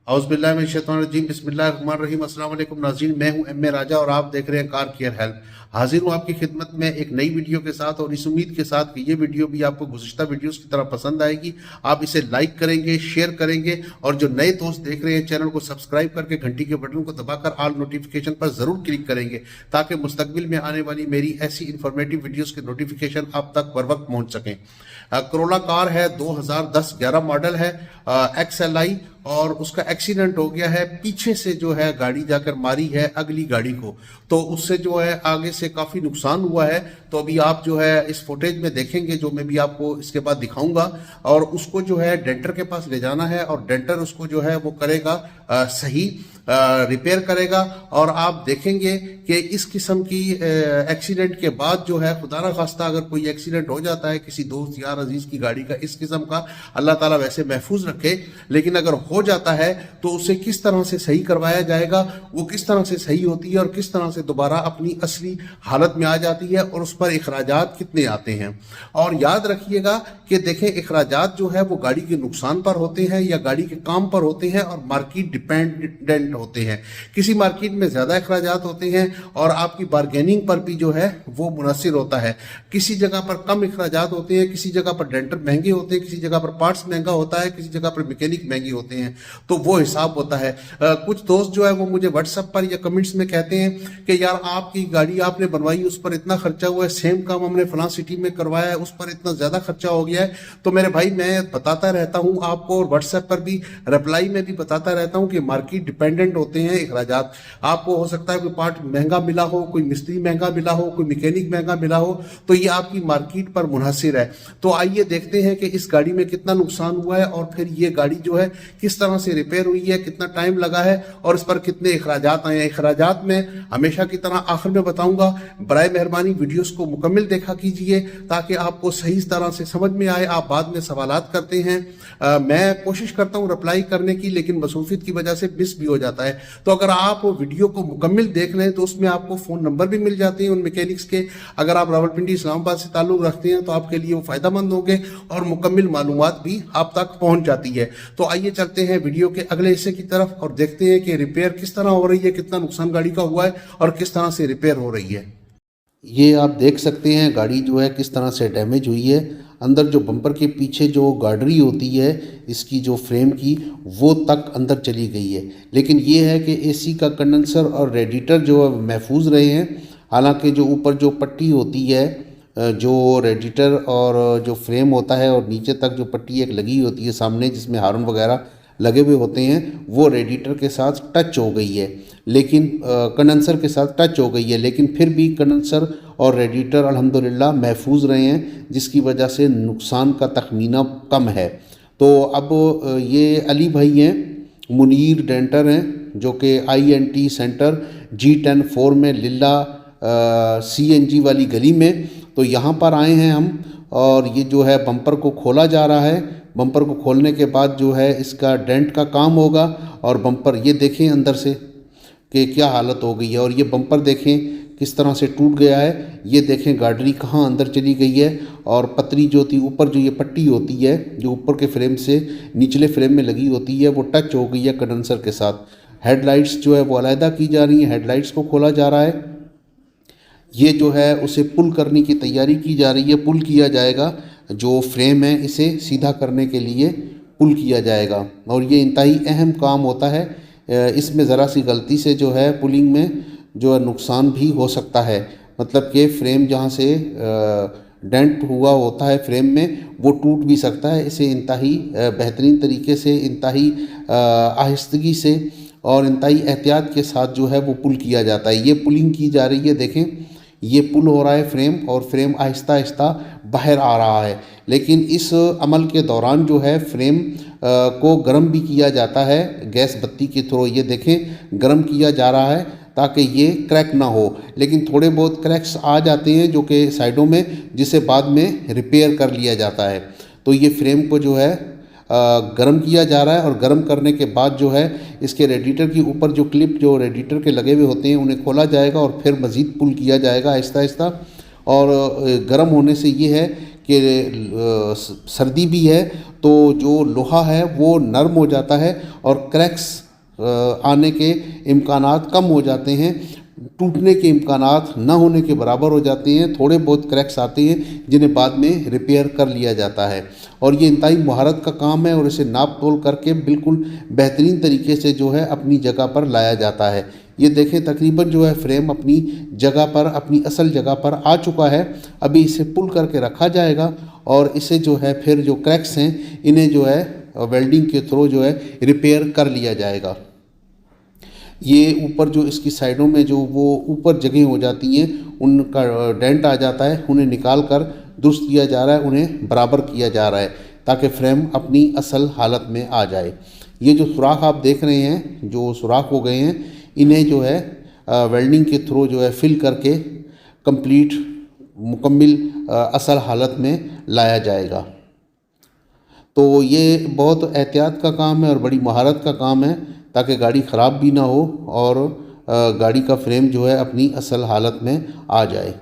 औज़ुबिल्लाहिमिनश्शैतानिर्रजीम बिस्मिल्लाहिर्रहमानिर्रहीम। अस्सलाम वालेकुम नाज़रीन, मैं हूं एम ए राजा और आप देख रहे हैं कार केयर हेल्प। हाजिर हूं आपकी खिदमत में एक नई वीडियो के साथ और इस उम्मीद के साथ कि ये वीडियो भी आपको गुज़िश्ता वीडियोस की तरह पसंद आएगी। आप इसे लाइक करेंगे, शेयर करेंगे और जो नए दोस्त देख रहे हैं चैनल को सब्सक्राइब करके घंटी के बटन को दबाकर ऑल नोटिफिकेशन पर ज़रूर क्लिक करेंगे ताकि मुस्तकबिल में आने वाली मेरी ऐसी इन्फॉर्मेटिव वीडियोज़ के नोटिफिकेशन आप तक बर वक्त पहुँच सकें। करोला कार है, 2010-11 मॉडल है, XLI, और उसका एक्सीडेंट हो गया है। पीछे से जो है गाड़ी जाकर मारी है अगली गाड़ी को, तो उससे जो है आगे से काफ़ी नुकसान हुआ है। तो अभी आप जो है इस फुटेज में देखेंगे, जो मैं भी आपको इसके बाद दिखाऊंगा, और उसको जो है डेंटर के पास ले जाना है और डेंटर उसको जो है वो करेगा सही रिपेयर करेगा। और आप देखेंगे कि इस किस्म की एक्सीडेंट के बाद जो है खुदा ना खास्ता अगर कोई एक्सीडेंट हो जाता है किसी दोस्त यार अजीज की गाड़ी का इस किस्म का, अल्लाह ताला वैसे महफूज रखे, लेकिन अगर हो जाता है तो उसे किस तरह से सही करवाया जाएगा, वो किस तरह से सही होती है और किस तरह से दोबारा अपनी असली हालत में आ जाती है और उस पर अखराजात कितने आते हैं। और याद रखिएगा कि देखें, अखराजात जो है वो गाड़ी के नुकसान पर होते हैं या गाड़ी के काम पर होते हैं और मार्केट डिपेंडेंट होते हैं। किसी मार्केट में ज़्यादा अखराजात होते हैं और आपकी बार्गेनिंग पर भी जो है वो मुनसिर होता है। किसी जगह पर कम अखराजात होते हैं, किसी जगह पर डेंटर महंगे होते हैं, किसी जगह पर पार्ट्स महंगा होता है, किसी जगह पर मैकेनिक महंगे होते हैं, तो वो हिसाब होता है। कुछ दोस्त जो है वो मुझे व्हाट्सएप पर या कमेंट्स में कहते हैं कि यार आपकी गाड़ी आपने बनवाई, उस पर इतना खर्चा हुआ है, सेम काम हमने फलां सिटी में करवाया है, उस पर इतना ज़्यादा खर्चा हो गया है। तो मेरे भाई, मैं बताता रहता हूँ आपको और व्हाट्सएप पर भी रिप्लाई में भी बताता रहता हूँ कि मार्केट डिपेंडेंट होते हैं अखराजात। आपको हो सकता है कोई पार्ट महंगा मिला हो, कोई मिस्त्री महंगा मिला हो, कोई मैकेनिक महंगा मिला हो, तो ये आपकी मार्केट पर मुनहसिर है। तो आइए देखते हैं कि इस गाड़ी में कितना नुकसान हुआ है और फिर ये गाड़ी जो है किस तरह से रिपेयर हुई है, कितना टाइम लगा है और इस पर कितने अखराजात आए हैं। अखराजात में हमेशा की तरह आखिर में बताऊंगा। बराए मेहरबानी वीडियोस को मुकम्मल देखा कीजिए ताकि आपको सही तरह से समझ में आए। आप बाद में सवालात करते हैं, मैं कोशिश करता हूं रिप्लाई करने की, लेकिन मसरूफियत की वजह से मिस भी हो जाता है। तो अगर आप वीडियो को मुकम्मल देख लें तो उसमें आपको फ़ोन नंबर भी मिल जाते हैं उन मैकेनिक्स के। अगर आप रावलपिंडी इस्लामाबाद से ताल्लुक़ रखते हैं तो आपके लिए वो फ़ायदेमंद होंगे और मुकम्मल मालूमात भी आप तक पहुँच जाती है। तो आइए चलते हैं वीडियो के अगले हिस्से की तरफ और देखते हैं कि रिपेयर किस तरह हो रही है, कितना नुकसान गाड़ी का हुआ है और किस तरह से रिपेयर हो रही है। ये आप देख सकते हैं गाड़ी जो है किस तरह से डैमेज हुई है। अंदर जो बम्पर के पीछे जो गार्डरी होती है इसकी जो फ्रेम की, वो तक अंदर चली गई है। लेकिन ये है कि एसी का कंडेंसर और रेडिएटर जो है महफूज रहे हैं। हालांकि जो ऊपर जो पट्टी होती है, जो रेडिएटर और जो फ्रेम होता है और नीचे तक जो पट्टी एक लगी होती है सामने जिसमें हार्न वगैरह लगे हुए होते हैं, वो रेडिएटर के साथ टच हो गई है, लेकिन कंडेंसर के साथ टच हो गई है। लेकिन फिर भी कंडेंसर और रेडिएटर अल्हम्दुलिल्लाह महफूज रहे हैं, जिसकी वजह से नुकसान का तखमीना कम है। तो अब ये अली भाई हैं, मुनीर डेंटर हैं, जो कि INT सेंटर G10-4 में लिल्ला CNG वाली गली में। तो यहाँ पर आए हैं हम और ये जो है बम्पर को खोला जा रहा है। बम्पर को खोलने के बाद जो है इसका डेंट का काम होगा और बम्पर ये देखें अंदर से कि क्या हालत हो गई है। और ये बम्पर देखें किस तरह से टूट गया है। ये देखें गार्डरी कहाँ अंदर चली गई है और पतरी जो थी ऊपर जो ये पट्टी होती है जो ऊपर के फ्रेम से निचले फ्रेम में लगी होती है, वो टच हो गई है कंडेंसर के साथ। हेडलाइट्स जो है वो अलहदा की जा रही हैं, हेडलाइट्स को खोला जा रहा है। ये जो है उसे पुल करने की तैयारी की जा रही है, पुल किया जाएगा। जो फ्रेम है इसे सीधा करने के लिए पुल किया जाएगा और ये इंतहाई अहम काम होता है। इसमें ज़रा सी गलती से जो है पुलिंग में जो है नुकसान भी हो सकता है। मतलब कि फ्रेम जहाँ से डेंट हुआ होता है फ्रेम में, वो टूट भी सकता है। इसे इंतहाई बेहतरीन तरीके से, इंतहाई आहिस्तगी से और इंतहाई एहतियात के साथ जो है वो पुल किया जाता है। ये पुलिंग की जा रही है, देखें ये पुल हो रहा है फ्रेम, और फ्रेम आहिस्ता आहिस्ता बाहर आ रहा है। लेकिन इस अमल के दौरान जो है फ्रेम को गर्म भी किया जाता है गैस बत्ती के थ्रू। ये देखें गर्म किया जा रहा है ताकि ये क्रैक ना हो। लेकिन थोड़े बहुत क्रैक्स आ जाते हैं जो कि साइडों में, जिसे बाद में रिपेयर कर लिया जाता है। तो ये फ्रेम को जो है गर्म किया जा रहा है और गर्म करने के बाद जो है इसके रेडिएटर के ऊपर जो क्लिप जो रेडिएटर के लगे हुए होते हैं उन्हें खोला जाएगा और फिर मज़ीद पुल किया जाएगा आहिस्ता आहिस्ता। और गर्म होने से ये है सर्दी भी है तो जो लोहा है वो नरम हो जाता है और क्रैक्स आने के इम्कानात कम हो जाते हैं, टूटने के इम्कानात न होने के बराबर हो जाते हैं। थोड़े बहुत क्रैक्स आते हैं जिन्हें बाद में रिपेयर कर लिया जाता है और ये इंतहाई महारत का काम है और इसे नाप तोल करके बिल्कुल बेहतरीन तरीके से जो है अपनी जगह पर लाया जाता है। ये देखें तकरीबन जो है फ्रेम अपनी जगह पर, अपनी असल जगह पर आ चुका है। अभी इसे पुल करके रखा जाएगा और इसे जो है फिर जो क्रैक्स हैं इन्हें जो है वेल्डिंग के थ्रू जो है रिपेयर कर लिया जाएगा। ये ऊपर जो इसकी साइडों में जो वो ऊपर जगह हो जाती हैं उनका डेंट आ जाता है, उन्हें निकाल कर दुरुस्त किया जा रहा है, उन्हें बराबर किया जा रहा है ताकि फ्रेम अपनी असल हालत में आ जाए। ये जो सुराख आप देख रहे हैं, जो सुराख हो गए हैं, इन्हें जो है वेल्डिंग के थ्रू जो है फिल करके मुकम्मल असल हालत में लाया जाएगा। तो ये बहुत एहतियात का काम है और बड़ी महारत का काम है ताकि गाड़ी ख़राब भी ना हो और गाड़ी का फ्रेम जो है अपनी असल हालत में आ जाए।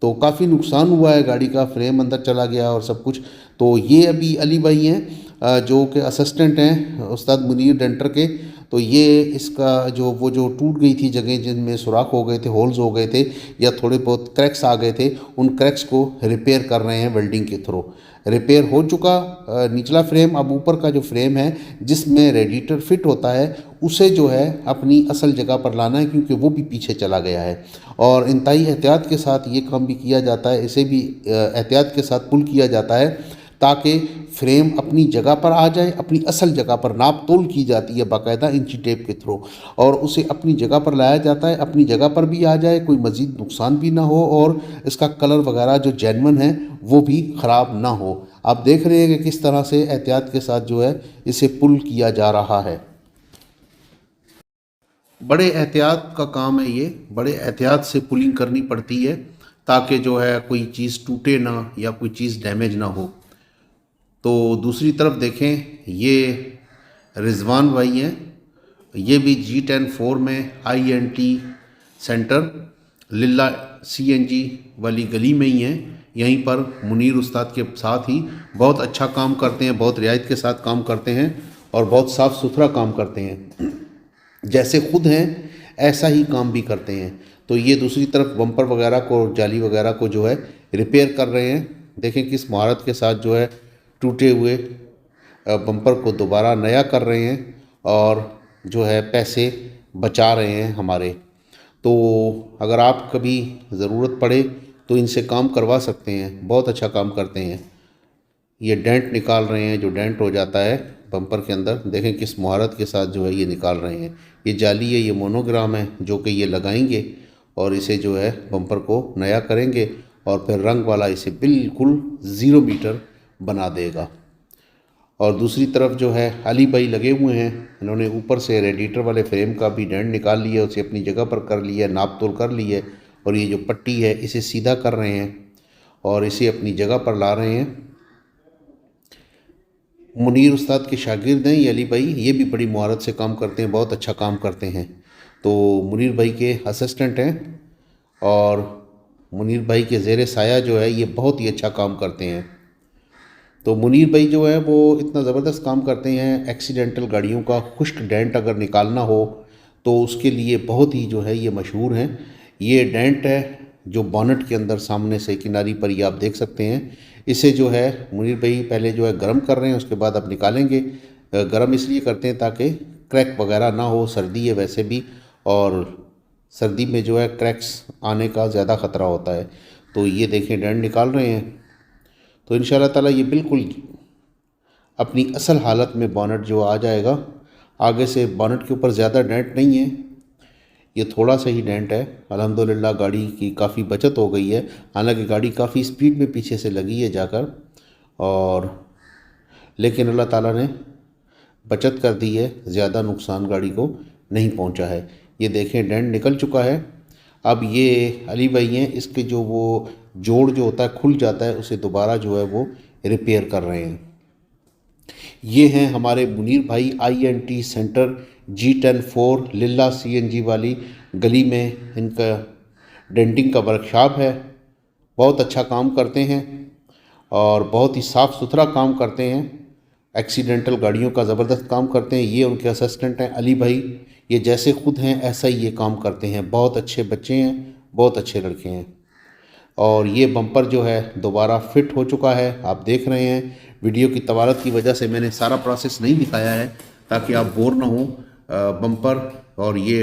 तो काफ़ी नुकसान हुआ है, गाड़ी का फ्रेम अंदर चला गया और सब कुछ। तो ये अभी अली भाई हैं जो कि असिस्टेंट हैं उस्ताद मुनीर डेंटर के। तो ये इसका जो टूट गई थी जगह जिनमें सुराख हो गए थे, होल्स हो गए थे या थोड़े बहुत क्रैक्स आ गए थे, उन क्रैक्स को रिपेयर कर रहे हैं वेल्डिंग के थ्रू। रिपेयर हो चुका निचला फ्रेम, अब ऊपर का जो फ्रेम है जिसमें रेडिएटर फिट होता है उसे जो है अपनी असल जगह पर लाना है क्योंकि वो भी पीछे चला गया है। और इंतहाई एहतियात के साथ ये काम भी किया जाता है, इसे भी एहतियात के साथ पुल किया जाता है ताकि फ्रेम अपनी जगह पर आ जाए। अपनी असल जगह पर नाप तोल की जाती है बाकायदा इंची टेप के थ्रू और उसे अपनी जगह पर लाया जाता है, अपनी जगह पर भी आ जाए, कोई मज़ीद नुकसान भी ना हो और इसका कलर वगैरह जो जेन्युइन है वो भी ख़राब ना हो। आप देख रहे हैं कि किस तरह से एहतियात के साथ जो है इसे पुल किया जा रहा है। बड़े एहतियात का काम है ये, बड़े एहतियात से पुलिंग करनी पड़ती है ताकि जो है कोई चीज़ टूटे ना या कोई चीज़ डैमेज ना हो। तो दूसरी तरफ देखें, ये रिजवान भाई हैं, ये भी G10-4 में INT सेंटर लिल्ला CNG वाली गली में ही हैं। यहीं पर मुनीर उस्ताद के साथ ही बहुत अच्छा काम करते हैं, बहुत रियायत के साथ काम करते हैं और बहुत साफ़ सुथरा काम करते हैं। जैसे खुद हैं ऐसा ही काम भी करते हैं। तो ये दूसरी तरफ बम्पर वगैरह को, जाली वगैरह को जो है रिपेयर कर रहे हैं। देखें किस महारत के साथ जो है टूटे हुए बम्पर को दोबारा नया कर रहे हैं और जो है पैसे बचा रहे हैं हमारे। तो अगर आप कभी ज़रूरत पड़े तो इनसे काम करवा सकते हैं, बहुत अच्छा काम करते हैं। ये डेंट निकाल रहे हैं, जो डेंट हो जाता है बम्पर के अंदर, देखें किस महारत के साथ जो है ये निकाल रहे हैं। ये जाली है, ये मोनोग्राम है जो कि ये लगाएंगे और इसे जो है बम्पर को नया करेंगे और फिर रंग वाला इसे बिल्कुल 0 मीटर बना देगा। और दूसरी तरफ जो है अली भाई लगे हुए हैं, इन्होंने ऊपर से रेडिएटर वाले फ्रेम का भी डेंट निकाल लिया, उसे अपनी जगह पर कर लिया, नाप तोल कर ली है और ये जो पट्टी है इसे सीधा कर रहे हैं और इसे अपनी जगह पर ला रहे हैं। मुनीर उस्ताद के शागिर्द हैं ये अली भाई, ये भी बड़ी महारत से काम करते हैं, बहुत अच्छा काम करते हैं। तो मुनीर भाई के असिस्टेंट हैं और मुनीर भाई के ज़ेर साया जो है ये बहुत ही अच्छा काम करते हैं। तो मुनीर भाई जो है वो इतना ज़बरदस्त काम करते हैं, एक्सीडेंटल गाड़ियों का खुश्क डेंट अगर निकालना हो तो उसके लिए बहुत ही जो है ये मशहूर हैं। ये डेंट है जो बॉनेट के अंदर सामने से किनारी पर ये आप देख सकते हैं। इसे जो है मुनीर भाई पहले जो है गर्म कर रहे हैं, उसके बाद आप निकालेंगे। गर्म इसलिए करते हैं ताकि क्रैक वगैरह ना हो, सर्दी है वैसे भी और सर्दी में जो है क्रैक्स आने का ज़्यादा ख़तरा होता है। तो ये देखें डेंट निकाल रहे हैं। तो इंशाल्लाह ताला ये बिल्कुल अपनी असल हालत में बॉनेट जो आ जाएगा। आगे से बॉनेट के ऊपर ज़्यादा डेंट नहीं है, ये थोड़ा सा ही डेंट है। अल्हम्दुलिल्लाह गाड़ी की काफ़ी बचत हो गई है, हालांकि गाड़ी काफ़ी स्पीड में पीछे से लगी है जाकर, और लेकिन अल्लाह ताला ने बचत कर दी है, ज़्यादा नुकसान गाड़ी को नहीं पहुंचा है। ये देखें डेंट निकल चुका है। अब ये अली भाई हैं, इसके जो वो जोड़ जो होता है खुल जाता है, उसे दोबारा जो है वो रिपेयर कर रहे हैं। ये हैं हमारे मुनीर भाई, INT सेंटर G10-4 लिल्ला CNG वाली गली में इनका डेंटिंग का वर्कशॉप है। बहुत अच्छा काम करते हैं और बहुत ही साफ़ सुथरा काम करते हैं। एक्सीडेंटल गाड़ियों का ज़बरदस्त काम करते हैं। ये उनके असिस्टेंट हैं अली भाई, ये जैसे खुद हैं ऐसा ही ये काम करते हैं। बहुत अच्छे बच्चे हैं, बहुत अच्छे लड़के हैं। और ये बम्पर जो है दोबारा फिट हो चुका है, आप देख रहे हैं। वीडियो की तवारत की वजह से मैंने सारा प्रोसेस नहीं दिखाया है ताकि आप बोर ना हो। बम्पर और ये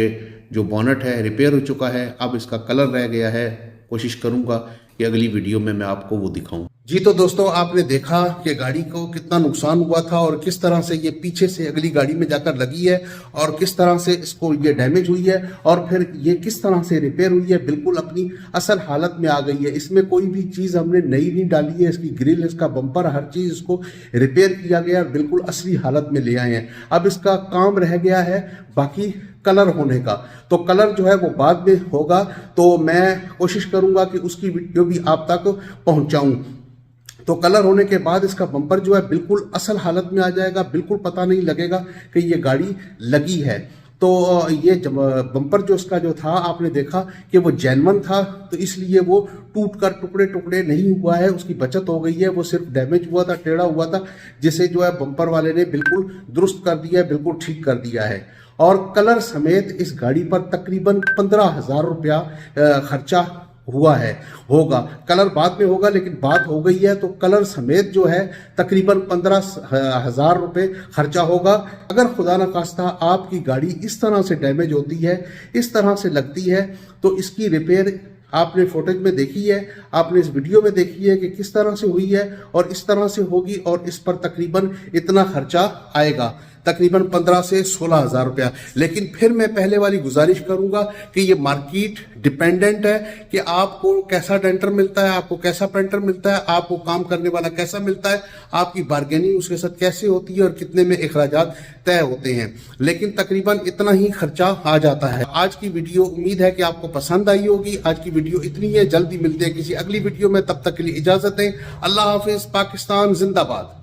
जो बोनट है रिपेयर हो चुका है, अब इसका कलर रह गया है। कोशिश करूँगा कि अगली वीडियो में मैं आपको वो दिखाऊं। जी तो दोस्तों, आपने देखा कि गाड़ी को कितना नुकसान हुआ था और किस तरह से ये पीछे से अगली गाड़ी में जाकर लगी है और किस तरह से इसको ये डैमेज हुई है और फिर ये किस तरह से रिपेयर हुई है, बिल्कुल अपनी असल हालत में आ गई है। इसमें कोई भी चीज़ हमने नई नहीं डाली है। इसकी ग्रिल, इसका बम्पर, हर चीज़ इसको रिपेयर किया गया और बिल्कुल असली हालत में ले आए हैं। अब इसका काम रह गया है बाकी कलर होने का, तो कलर जो है वो बाद में होगा, तो मैं कोशिश करूंगा कि उसकी वीडियो भी आप तक पहुंचाऊं। तो कलर होने के बाद इसका बम्पर जो है बिल्कुल असल हालत में आ जाएगा, बिल्कुल पता नहीं लगेगा कि ये गाड़ी लगी है। तो ये बम्पर जो इसका जो था, आपने देखा कि वो जेन्युइन था, तो इसलिए वो टूट कर टुकड़े टुकड़े नहीं हुआ है, उसकी बचत हो गई है। वो सिर्फ डैमेज हुआ था, टेढ़ा हुआ था, जिसे जो है बम्पर वाले ने बिल्कुल दुरुस्त कर दिया है, बिल्कुल ठीक कर दिया है। और कलर समेत इस गाड़ी पर तकरीबन 15,000 रुपया खर्चा हुआ है, होगा। कलर बाद में होगा, लेकिन बात हो गई है तो कलर समेत जो है तकरीबन 15,000 रुपये खर्चा होगा। अगर खुदा न खास्ता आपकी गाड़ी इस तरह से डैमेज होती है, इस तरह से लगती है, तो इसकी रिपेयर आपने फुटेज में देखी है, आपने इस वीडियो में देखी है कि किस तरह से हुई है और इस तरह से होगी, और इस पर तकरीबन इतना खर्चा आएगा, तकरीबन 15 से 16,000 रुपया। लेकिन फिर मैं पहले वाली गुजारिश करूंगा कि ये मार्केट डिपेंडेंट है कि आपको कैसा डेंटर मिलता है, आपको कैसा पेंटर मिलता है, आपको काम करने वाला कैसा मिलता है, आपकी बार्गेनिंग उसके साथ कैसे होती है और कितने में अखराजात तय होते हैं। लेकिन तकरीबन इतना ही खर्चा आ जाता है। आज की वीडियो उम्मीद है कि आपको पसंद आई होगी। आज की वीडियो इतनी है, जल्दी मिलते हैं किसी अगली वीडियो में, तब तक के लिए इजाजत दें। अल्लाह हाफिज। पाकिस्तान जिंदाबाद।